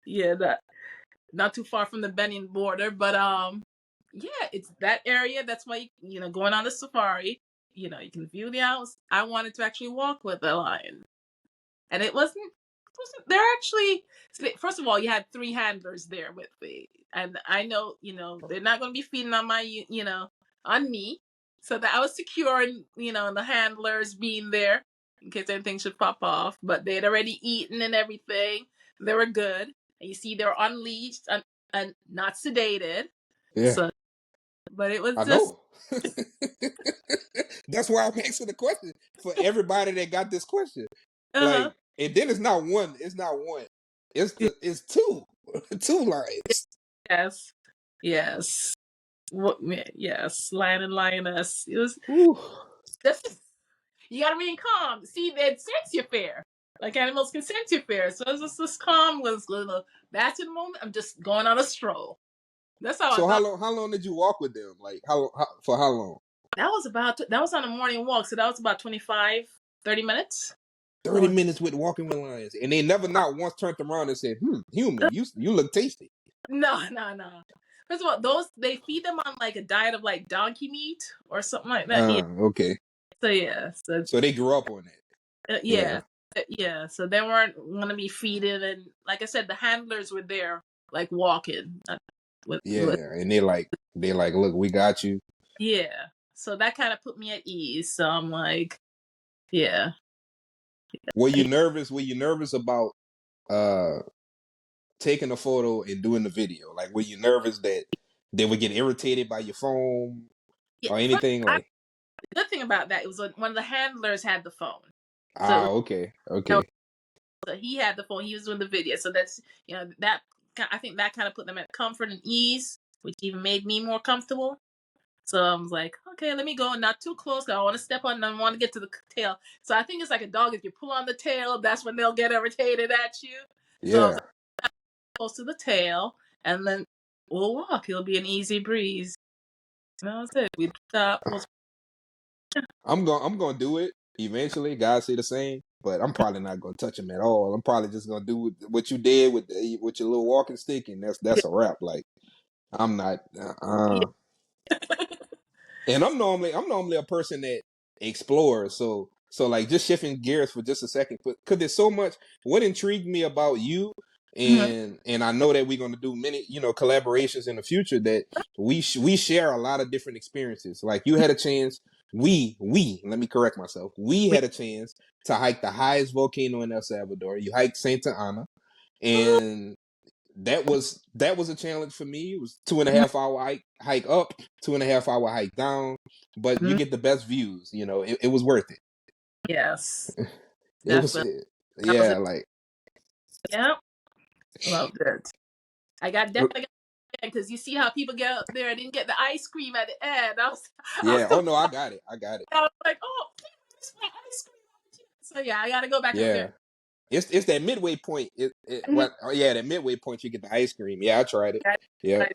Yeah, that not too far from the Benin border, but yeah, it's that area. That's why going on the safari. You can view the owls. I wanted to actually walk with the lion, and it wasn't. They're actually. First of all, you had three handlers there with me, and I know they're not going to be feeding on on me, so that I was secure in the handlers being there in case anything should pop off. But they'd already eaten and everything. They were good. And you see, they're unleashed and not sedated. Yeah, So, but it was I just. know. That's why I'm asking the question for everybody that got this question. Uh-huh. Like, and then it's not one. It's not one. It's two, two lions. Yes. Yes. Yes. Lion and lioness. It was Whew. just. You gotta remain calm. See, they sense you're fair. Like animals can sense you're fair. So it's just this calm was little. That's in the moment. I'm just going on a stroll. That's how I So how thought. long? How long did you walk with them? Like for how long? That was on a morning walk. So that was about 25, 30 minutes. 30 Oh, minutes with walking with lions, and they never not once turned around and said, human, you look tasty." no, no, no. First of all, those they feed them on like a diet of like donkey meat or something like that. Yeah. Okay. So yeah. So So they grew up on that. Yeah. yeah. Yeah. So they weren't gonna be feeding, and like I said, the handlers were there, like walking. With Yeah. And they like, look, we got you. yeah. So that kind of put me at ease. So I'm like, yeah. Were you nervous? Were you nervous about taking a photo and doing the video? Like, were you nervous that they would get irritated by your phone Yeah, or anything? Like, the good thing about that, it was one of the handlers had the phone, so it was, okay, you know, okay, so he had the phone. He was doing the video, so that's that. I think that kind of put them at comfort and ease, which even made me more comfortable. So I was like, okay, let me go not too close. 'Cause I want to step on them. I want to get to the tail. So I think it's like a dog. If you pull on the tail, that's when they'll get irritated at you. So I was yeah. like, close to the tail, and then we'll walk. It'll be an easy breeze. And that was it. We stopped. I'm gonna do it eventually. God say the same, but I'm probably not gonna touch him at all. I'm probably just gonna do what you did with your little walking stick, and that's a wrap. Like, I'm not. And I'm normally a person that explores. So like, just shifting gears for just a second, because there's so much. What intrigued me about you, Mhm. and I know that we're gonna do many collaborations in the future, that we share a lot of different experiences. Like, you had a chance. We let me correct myself. We had a chance to hike the highest volcano in El Salvador. You hiked Santa Ana, and that was a challenge for me. It was 2.5 hour hike up, 2.5 hour hike down, but you Mhm. get the best views. It was worth it. Yes, It was, definitely. That was yeah, it. like, Yep, loved it. I got definitely because you see how people get up there and didn't get the ice cream at the end. I was yeah. so Oh no, I got it. I got it. I was like, oh, please, my ice cream. So yeah, I gotta go back up there. Yeah, it's that midway point. Mhm. Oh yeah, that midway point you get the ice cream. Yeah, I tried it. Yep,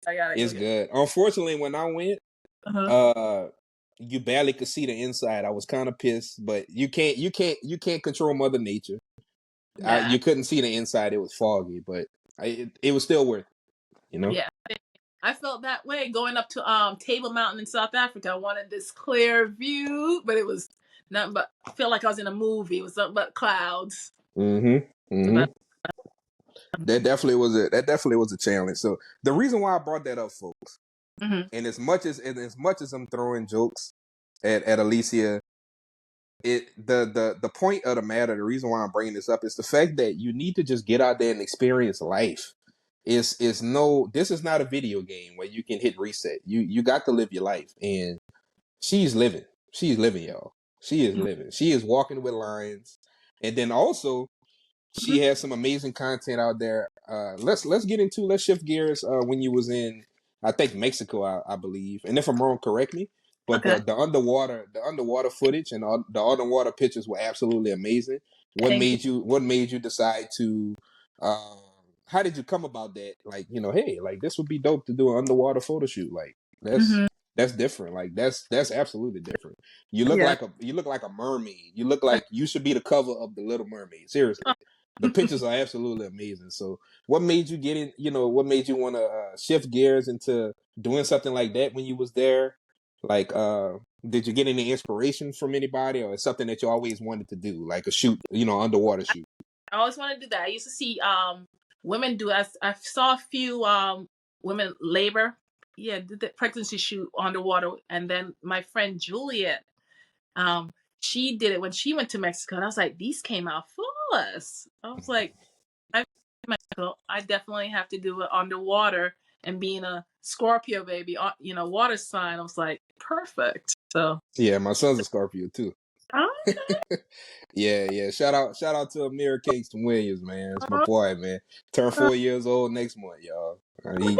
I gotta go it's get. good. Unfortunately, when I went, Uh-huh. uh, you barely could see the inside. I was kind of pissed, but you can't control Mother Nature. Nah. You couldn't see the inside; it was foggy, but it was still worth it. Yeah. I felt that way going up to Table Mountain in South Africa. I wanted this clear view, but it was nothing but I feel like I was in a movie. It was nothing but clouds. Mm-hmm. So that, Mm-hmm. That definitely was a challenge. So the reason why I brought that up, folks, mhm. and as much as I'm throwing jokes at Alicia, the point of the matter, the reason why I'm bringing this up is the fact that you need to just get out there and experience life. This is not a video game where you can hit reset. You got to live your life, and she's living. She's living, y'all. She is living. She is walking with lions, and then also she Mhm. has some amazing content out there. Let's shift gears. When you was in, I think, Mexico, I believe, and if I'm wrong, correct me. But Okay. the underwater footage and the underwater pictures were absolutely amazing. What Thank you. made you decide to? Um, how did you come about that? Like, hey, like, this would be dope to do an underwater photo shoot. Like, that's Hmm. that's different. Like, that's absolutely different. Yeah. You look like a mermaid. You look like you should be the cover of the Little Mermaid. Seriously, the pictures are absolutely amazing. So, what made you get in? What made you want to shift gears into doing something like that when you was there? Like, did you get any inspiration from anybody, or it's something that you always wanted to do, like a shoot, underwater shoot? I always wanted to do that. I used to see women do. I saw a few women labor. Yeah, did the pregnancy shoot underwater, and then my friend Juliet, um, she did it when she went to Mexico, and I was like, these came out flawless. I was like, I Mexico, I definitely have to do it underwater, and being a Scorpio baby, water sign. I was like, perfect. So, Yeah, my son's a Scorpio too. okay. Yeah, yeah. Shout out to Amir Kingston Williams, man. It's my boy, man. Turn 4 years old next month, y'all. What day?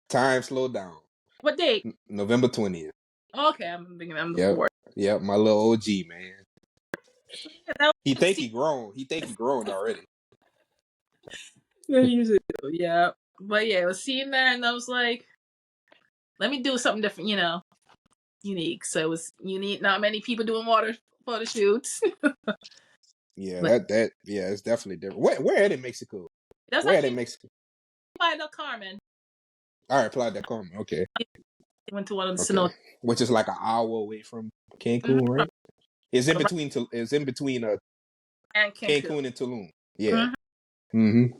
Time slowed down. What date? November 20th. Okay, I'm thinking I'm the Yep, fourth. yep. My little OG, man. Yeah, that He was think he grown. He think he grown already. yeah, usually do. Yeah. But yeah, I was seeing that and I was like, let me do something different, unique. So it was unique. Not many people doing water photo shoots. Yeah, But yeah, it's definitely different. Where at in Mexico? that's Where at in actually Mexico? by the Carmen. All right, Playa del Carmen. Okay, I went to one of the okay. cenotes. Which is like an hour away from Mhm, Cancun, from right? It's in from between. It's in between and Cancun. Cancun and Tulum. Yeah. Mhm. Mm-hmm.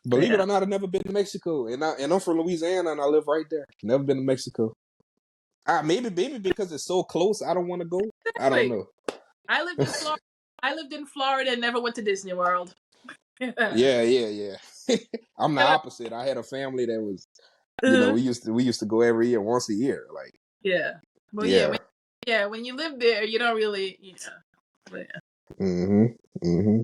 But Believe it yeah, or not, I've never been to Mexico, and I'm from Louisiana, and I live right there. Never been to Mexico. Maybe because it's so close, I don't want to go. I don't exactly. know. I lived in Florida. I lived in Florida and never went to Disney World. Yeah. I'm the opposite. I had a family that was, Uh-huh. we used to go every year, once a year. Like, Yeah. Well, yeah. when you live there, you don't really, But Mm-hmm. Mm-hmm.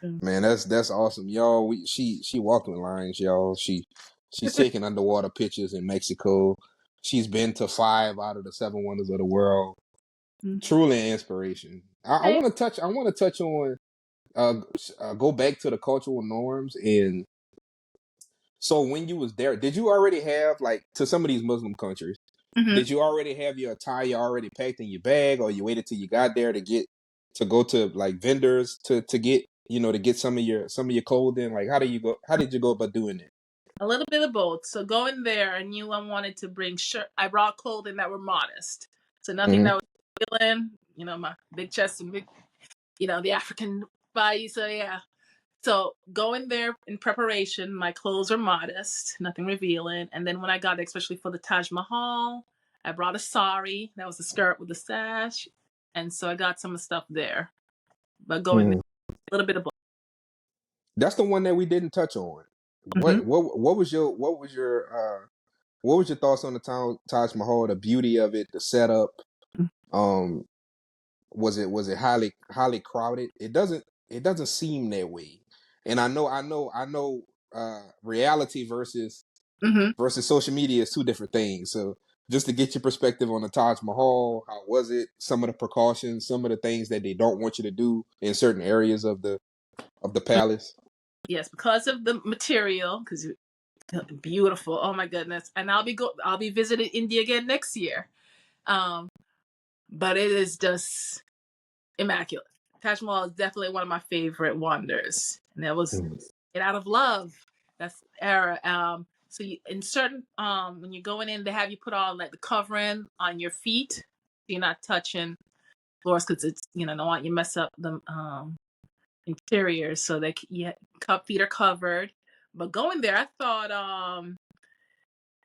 yeah. Man, that's awesome, y'all. She walking lines, y'all. She's taking underwater pictures in Mexico. She's been to 5 out of the 7 wonders of the world. Truly an inspiration. I Hey. want to touch. I want to touch on. Go back to the cultural norms. And so when you was there, did you already have, like, to some of these Muslim countries? Mm-hmm. Did you already have your attire already packed in your bag, or you waited till you got there to go to, like, vendors to get, to get some of your clothing? Like, how did you go about doing it? A little bit of both. So going there, I knew I wanted to bring shirt. I brought clothing that were modest, so nothing Mm-hmm. that was revealing. My big chest and big, the African body. So yeah. So going there in preparation, my clothes were modest, nothing revealing. And then when I got there, especially for the Taj Mahal, I brought a sari. That was a skirt with a sash, and so I got some of the stuff there. But going there, Mm-hmm. a little bit of both. That's the one that we didn't touch on. Mm-hmm. What was your thoughts on the Taj Mahal? The beauty of it, the setup. Um, was it highly crowded? It doesn't seem that way. And I know reality Mm-hmm. versus social media is two different things. So just to get your perspective on the Taj Mahal, how was it? Some of the precautions, some of the things that they don't want you to do in certain areas of the palace. Yes, because of the material, because beautiful. Oh my goodness! And I'll be visiting India again next year. Um, but it is just immaculate. Taj Mahal is definitely one of my favorite wonders, and that was Mhm. it out of love. That's the era. So in certain when you're going in, they have you put on like the covering on your feet, so you're not touching floors because it's don't want you mess up the interior. So feet are covered. But going there, I thought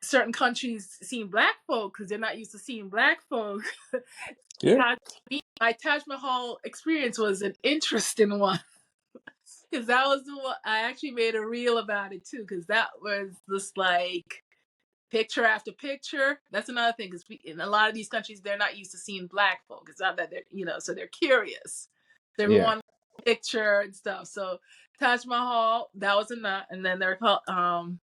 certain countries seeing black folk because they're not used to seeing black folk. Yeah, Taj, my Taj Mahal experience was an interesting one because that was the one I actually made a reel about it too because that was just like picture after picture. That's another thing because in a lot of these countries they're not used to seeing black folk. It's not that they're so they're curious. So yeah. everyone picture and stuff. So Taj Mahal that was enough, and then they're called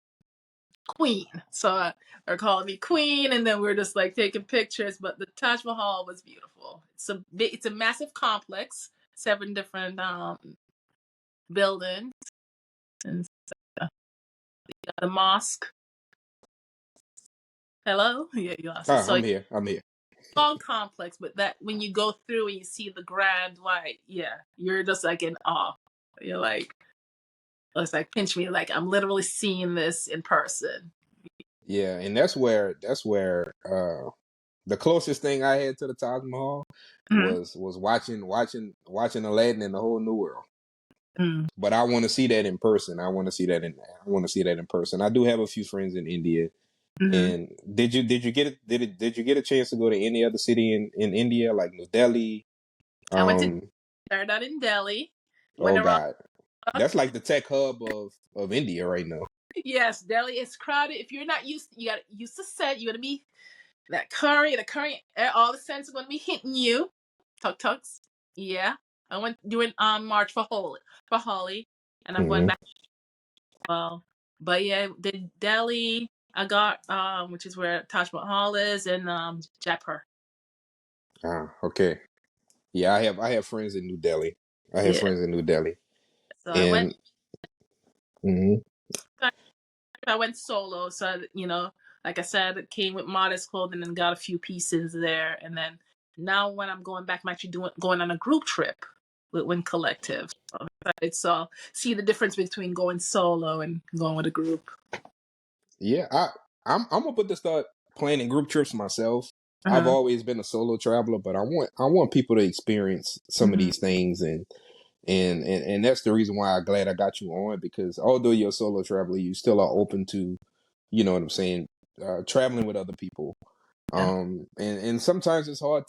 Queen. So they're calling me Queen, and then we're just like taking pictures. But the Taj Mahal was beautiful. It's a massive complex, 7 different buildings, and the mosque. Hello, yeah, you lost it. Ah, So I'm here. long complex, but that when you go through and you see the grand white, yeah, you're just like in awe. You're like, it's like pinch me, like I'm literally seeing this in person. Yeah, and that's where the closest thing I had to the Taj Mahal Mm-hmm. was watching Aladdin in the whole New World. Mm-hmm. But I want to see that in person. I want to see that in person. I do have a few friends in India. Mm-hmm. And did you get a chance to go to any other city in India, like New Delhi? I went to Um, started out in Delhi, went oh around. God, that's like the tech hub of India right now. Yes, Delhi is crowded. If you're not used, you got used to set. You're gonna be the curry, all the scents are gonna be hitting you. Tuk tuks. Yeah, I went during March for Holi, and I'm going Hmm. back. Well, but yeah, the Delhi I got which is where Taj Mahal is, and Jaipur. Ah, okay. Yeah, I have friends in New Delhi. I have Yeah, friends in New Delhi, so I went. and mhm. I went solo, so like I said, it came with modest clothing and got a few pieces there. And then now when I'm going back, I'm actually going on a group trip with Win Collective. So I'm excited. So see the difference between going solo and going with a group. Yeah, I'm gonna start planning group trips myself. I've Uh-huh. always been a solo traveler, but I want people to experience some of Hmm. these things. And that's the reason why I'm glad I got you on, because although you're a solo traveler, you still are open to, you know what I'm saying, traveling with other people. Yeah. And sometimes it's hard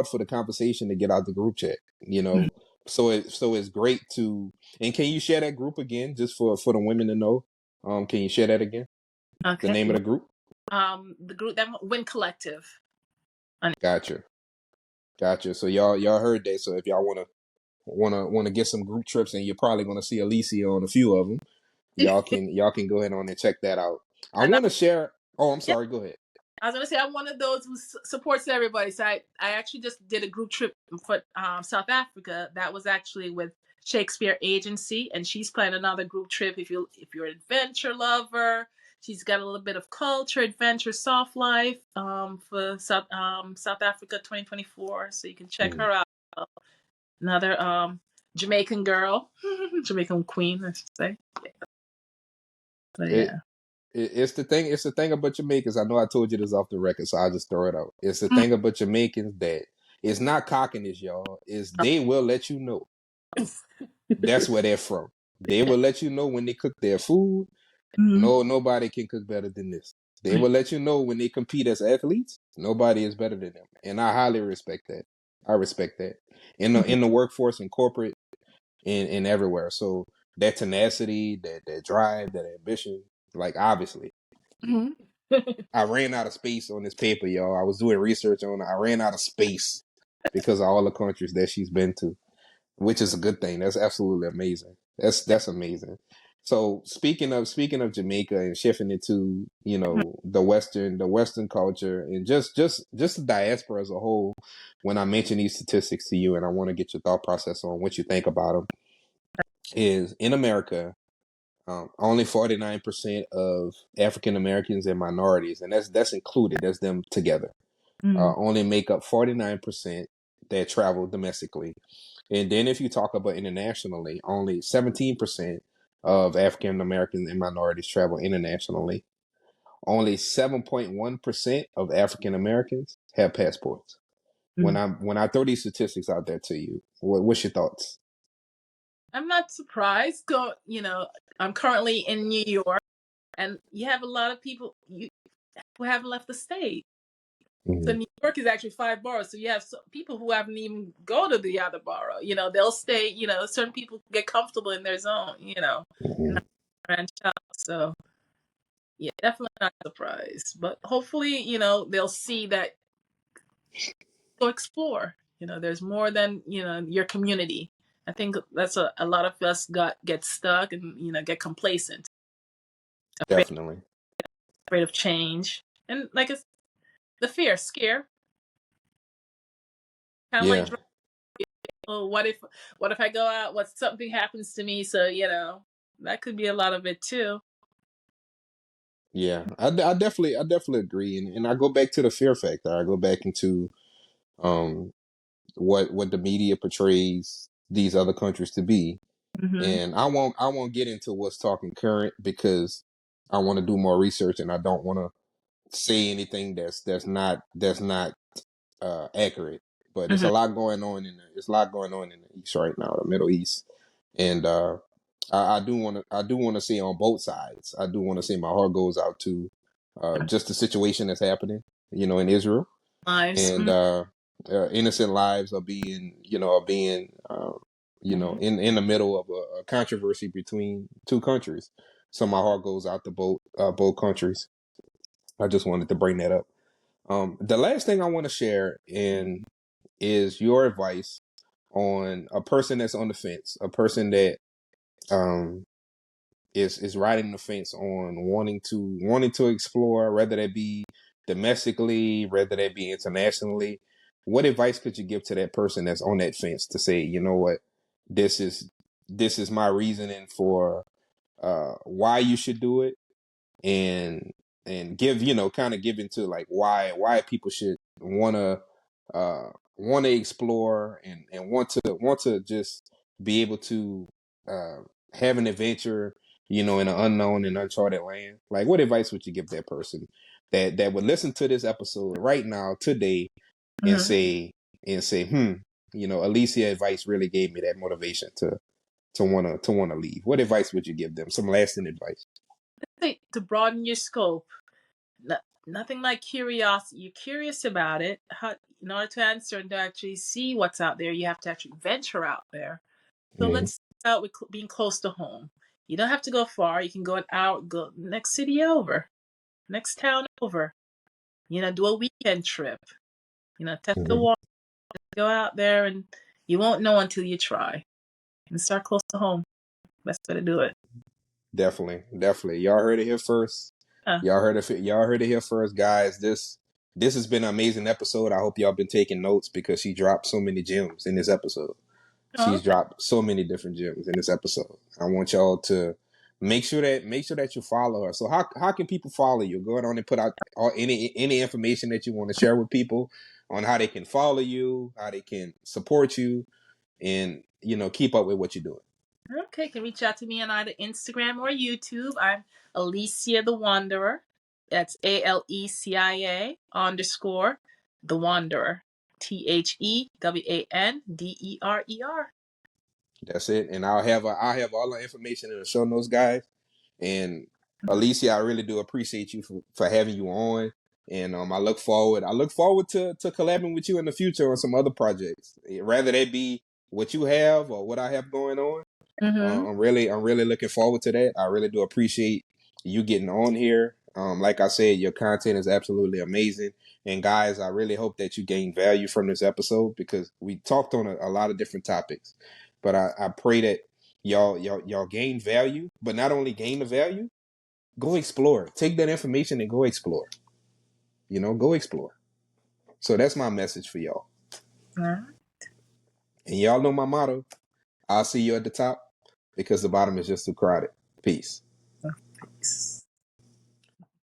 for the conversation to get out the group chat, Mhm. it's great to. And can you share that group again, just for the women to know? Can you share that again? The Okay. name of the group? The group that Win Collective. Gotcha. So y'all heard that. So if y'all wanna get some group trips, and you're probably gonna see Alicia on a few of them, y'all can go ahead on and check that out. I And want to share. Oh, I'm yeah, sorry. Go ahead. I was gonna say I'm one of those who supports everybody. So I actually just did a group trip for South Africa. That was actually with Shakespeare Agency, and she's planning another group trip. If you're an adventure lover, she's got a little bit of culture, adventure, soft life for South Africa 2024. So you can check Mhm. her out. Another Jamaican girl, Jamaican queen, I should say. But It, yeah. it's the thing. It's the thing about Jamaicans. I know I told you this off the record, so I'll just throw it out. It's the thing about Jamaicans that it's not cockiness, y'all. Is they will let you know. That's where they're from. They will let you know when they cook their food. Mhm. No, nobody can cook better than this. They will let you know when they compete as athletes. Nobody is better than them, and I highly respect that. I respect that in the workforce, in corporate, in everywhere. So that tenacity, that drive, that ambition, like obviously, Mhm. I ran out of space on this paper, y'all. I was doing research on it. I ran out of space because of all the countries that she's been to, which is a good thing. That's absolutely amazing. That's amazing. So speaking of Jamaica and shifting into the Western culture and just the diaspora as a whole. When I mention these statistics to you, and I want to get your thought process on what you think about them, is in America, only 49% of African Americans and minorities, and that's included, that's them together, Mhm. only make up 49% that travel domestically. And then if you talk about internationally, only 17% of African Americans and minorities travel internationally. Only 7.1% of African Americans have passports. When Mhm. I throw these statistics out there to you, what's your thoughts? I'm not surprised. I'm currently in New York, and you have a lot of people who haven't left the state. So Mhm. New York is actually 5 boroughs. So you have people who haven't even go to the other borough. They'll stay. Certain people get comfortable in their zone. Mhm. Not branch out. So yeah, definitely not surprised. But hopefully, they'll see that, go explore. There's more than your community. I think that's a lot of us get stuck and get complacent, afraid, Definitely. afraid of change, and like it's the fear, scare, kind of like Yeah. drugs. Oh, what if I go out? What something happens to me? So that could be a lot of it too. Yeah, I definitely agree, and I go back to the fear factor. I go back into um what the media portrays these other countries to be, Mm-hmm. and I won't get into what's talking current because I want to do more research, and I don't want to say anything that's not accurate. But there's Mm-hmm. a lot going on in there. There's a lot going on in the East right now, the Middle East, and I do want to say on both sides. I do want to say my heart goes out to just the situation that's happening, in Israel, Lives. and innocent lives are being in the middle of a controversy between two countries. So my heart goes out to both countries. I just wanted to bring that up. The last thing I want to share is your advice on a person that's on the fence, a person that um is riding the fence on wanting to explore, whether that be domestically, whether that be internationally. What advice could you give to that person that's on that fence to say, you know what, this is this is my reasoning for why you should do it, and give kind of give into like why people should want to explore and want to just be able to uh have an adventure, in an unknown and uncharted land. Like, what advice would you give that person that would listen to this episode right now today and Mm-hmm. say, Alicia advice really gave me that motivation to want to leave. What advice would you give them? Some lasting advice. To broaden your scope. No, nothing like curiosity. You're curious about it. How? in order to answer and to actually see what's out there, you have to actually venture out there. So Mhm. let's start out with being close to home. You don't have to go far. You can go an hour, go next city over, next town over. Do a weekend trip. Test the Mhm. water. Go out there, and you won't know until you try. And start close to home. Best way to do it. Definitely, definitely. Y'all heard it here first. Huh. Y'all heard it here first, guys. This has been an amazing episode. I hope y'all been taking notes because she dropped so many gems in this episode. Oh, She's okay. dropped so many different gems in this episode. I want y'all to make sure that you follow her. So how can people follow you? Go on and put out any information that you want to share with people on how they can follow you, how they can support you, and keep up with what you're doing. Okay, you can reach out to me on either Instagram or YouTube. I'm Alicia the Wanderer. That's ALECIA _ the Wanderer. THEWANDERER. That's it. And I'll have all the information in the show notes, guys. And Alicia, I really do appreciate you for having you on. And I look forward to collabing with you in the future on some other projects. Rather that be what you have or what I have going on. Mm-hmm. I'm really looking forward to that. I really do appreciate you getting on here. Like I said, your content is absolutely amazing. And guys, I really hope that you gain value from this episode because we talked on a lot of different topics. But I pray that y'all gain value, but not only gain the value, go explore. Take that information and go explore. Go explore. So that's my message for y'all. Yeah. And y'all know my motto. I'll see you at the top because the bottom is just too crowded. Peace.